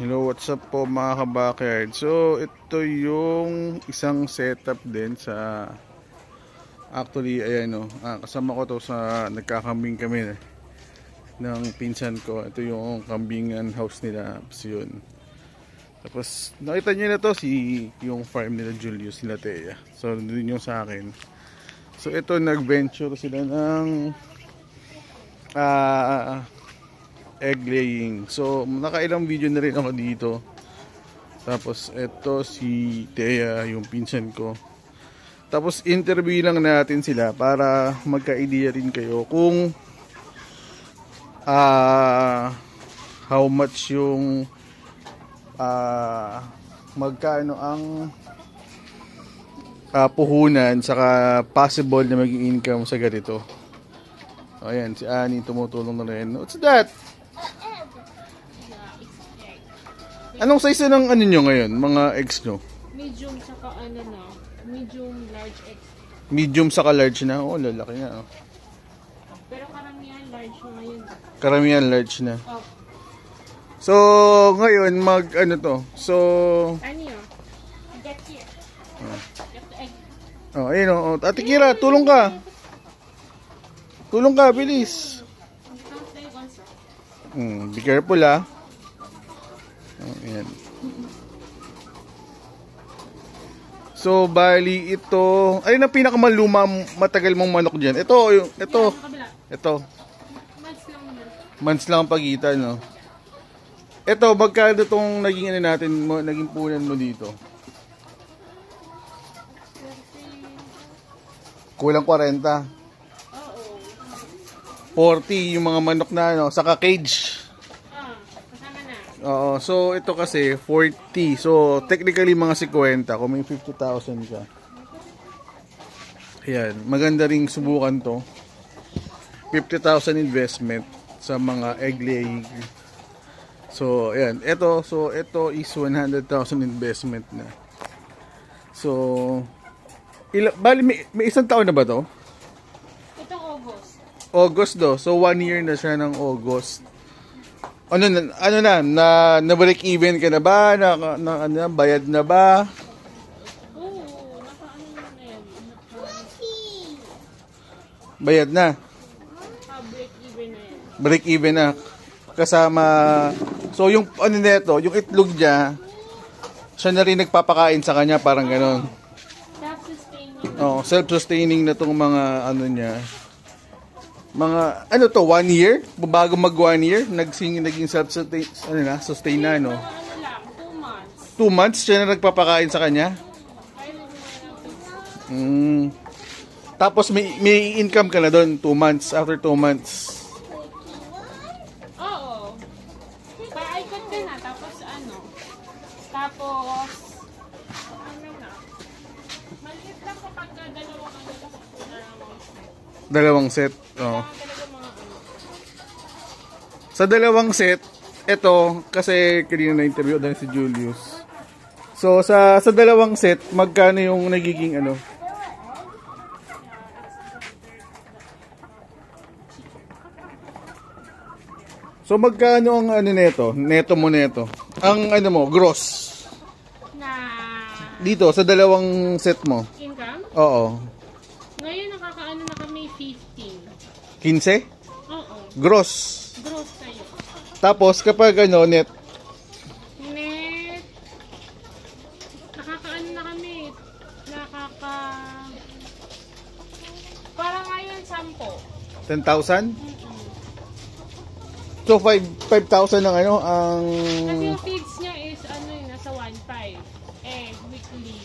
Hello, what's up po mga kabackyard. So, ito yung isang setup din sa actually, ayan o, kasama ko to sa nagkakambing kami ng pinsan ko. Ito yung kambingan house nila. Tapos yun. Tapos, nakita nyo na to yung farm nila Julius, nila Thea. So, dun yung sa akin. So, ito nag-venture sila ng egg laying. So, nakailang video na rin ako dito. Tapos, ito si Thea, yung pinsan ko. Tapos, interview lang natin sila para magka-idea rin kayo kung how much yung magkano ang puhunan saka possible na maging income sa ganito. Ayan, si Annie tumutulong na rin. What's that? Anong size ng ano nyo ngayon, mga eggs nyo? Medium saka ano na, medium large eggs. Medium saka large na? Oh, lalaki na. Oh. Pero karamihan large na ngayon. Karamihan large na. Oh. So, ngayon, ano to? So, Ano yun? Get here. Get the egg. oh, ayun oh. Ate Kira, tulong ka. Tulong ka, bilis. Be careful ah. Oh, ayan. So, bali ito. Ayun ang pinakamaluma matagal mong manok dyan. Ito. Ito. Months lang ang pagitan, no? Ito, magkano itong naging ano natin, naging punan mo dito? Kulang 40. 40 yung mga manok na ano, saka cage. Oo, so ito kasi 40. So technically mga 50 kung may 50,000 ka. Ayan, maganda ring subukan to. 50,000 investment sa mga egg laying. So ayan, ito is 100,000 investment na. So bali may isang taon na ba to? Itong August do. So 1 year na siya ng August. Ano na break even ka na ba? Bayad na ba? Oo, nakaano na yan. Bayad na. Break even na yan. Break even na. Kasama, so yung ano nito, yung itlog niya, siya na rin nagpapakain sa kanya, parang gano'n. Self-sustaining. Oh, self-sustaining na tong mga ano niya. Mga, ano to, 1 year? Bago mag 1 year, naging self-sustain, sustain na, no? 2 months. 2 months, siya na nagpapakain sa kanya? Tapos may income ka na doon, 2 months, after 2 months. Oo. Pa-icon ka na, tapos ano na, maliit lang kapag Dalawang set. Oh. Sa dalawang set, ito, kasi kanina na-interview dahil si Julius. So, sa dalawang set, magkano yung nagiging ano? So, magkano ang ano neto? Neto mo neto. Ang ano mo, gross. Dito, sa dalawang set mo. Income? Oo. Ngayon, nakakaano na kami 15. 15? Oo. Gross. Gross tayo. Tapos, kapag ano, net? Net. Nakakaano na kami. Parang ngayon, 10. 10,000? So 5,000 ang ano ang kasi yung feeds niya is ano yun, nasa 1.5 weekly.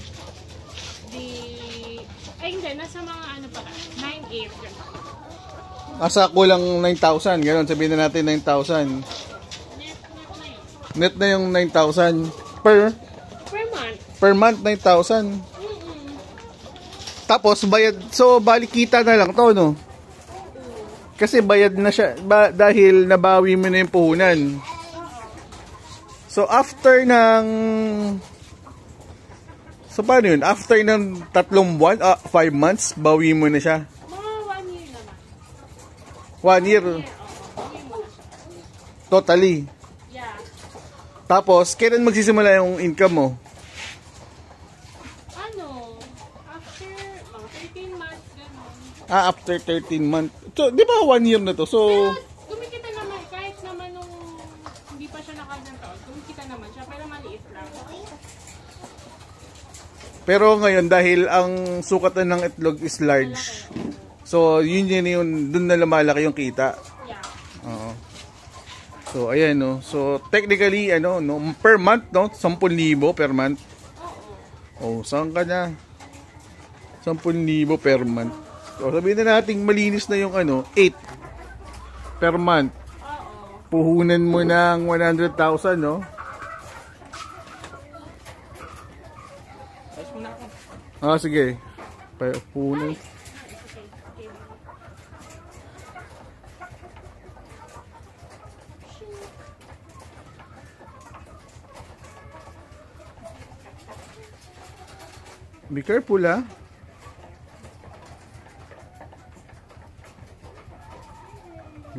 Hindi, nasa mga ano pa 9.8. asa kulang 9,000, ganoon sabihin na natin 9,000. Net na yung 9,000 per month. Per month 9,000. Tapos bayad, so balik kita na lang to, no? Kasi bayad na siya dahil nabawi mo na yung puhunan. So after ng paano yun? After ng 3 buwan, 5 months, bawi mo na siya. Mga 1 year naman. 1 year. Totally. Yeah. Tapos, kailan magsisimula yung income mo? Ano, after mga 13 months, gano'n. After 13 months. So, di ba 1 year na to? So, Pero kumikita naman, kahit naman nung hindi pa siya nakagang taon, kumikita naman siya, pero maliit lang. pero ngayon, dahil ang sukatan ng itlog is large. So, yun dun na lumalaki yung kita. Yeah. Oo. So, ayan, no. So, technically, ano, no, per month, no? 10,000 per month. Oo. Oh, saan ka na? 10,000 per month. So, sabihin na natin malinis na yung ano, 8 per month. Oo. Puhunan mo ng 100,000, no? Tapos muna ako. Sige. Puhunan. Be careful, ah.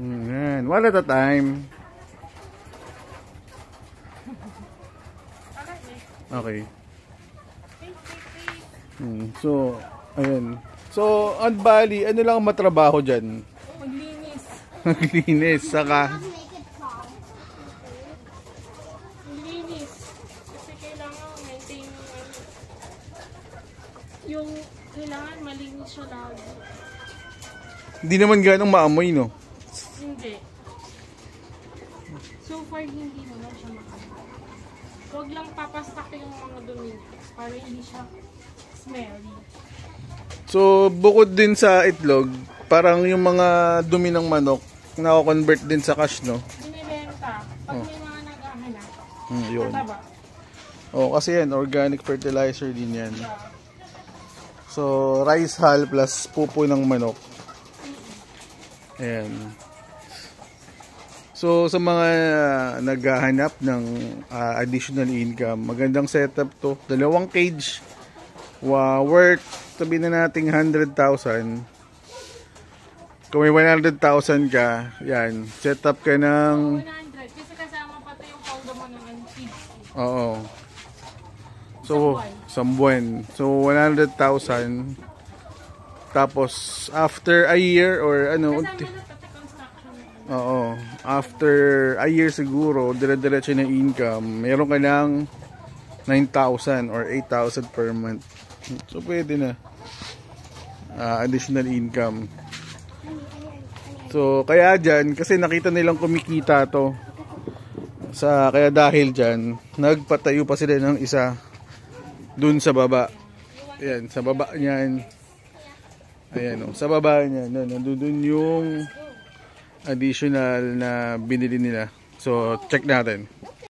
Yan. One at a time. Okay. So, ayan. So, on Bali, ano lang matrabaho dyan? Maglinis. Maglinis, saka... Maglinis. Kasi kailangan maintain yung kailangan malinis siya lagi. Hindi naman ganong maamoy, no? Hindi. So far, hindi naman siya makamoy. Huwag lang papastak yung mga dumi niya para hindi siya smelly. So, bukod din sa itlog, parang yung mga dumi ng manok, nako-convert din sa cash, no? Binibenta. Pag may mga naghahanap. Yun. Mataba. Oh, kasi yan, organic fertilizer din yan. So, rice hull plus pupo ng manok. Ayan. So, sa mga naghahanap ng additional income, magandang setup to. 2 cage. Worth, sabihin na natin 100,000. Kung may 100,000 ka, yan, setup ka ng... 100. Kasi kasama pa yung powder mo ng antique. Oo. So, isang buwan. So, 100,000. Tapos, after a year or ano... Kasama na pati construction. Oo. After a year siguro, dire-diretso na income. Meron ka ng 9,000 or 8,000 per month. So, pwede na. Additional income. So, kaya dyan, kasi nakita nilang kumikita to. Kaya dahil dyan, nagpatayo pa sila ng isa dun sa baba. Ayan, sa baba niyan. Ayan, sa baba niyan. Nandun yung additional na binili nila. So, check natin.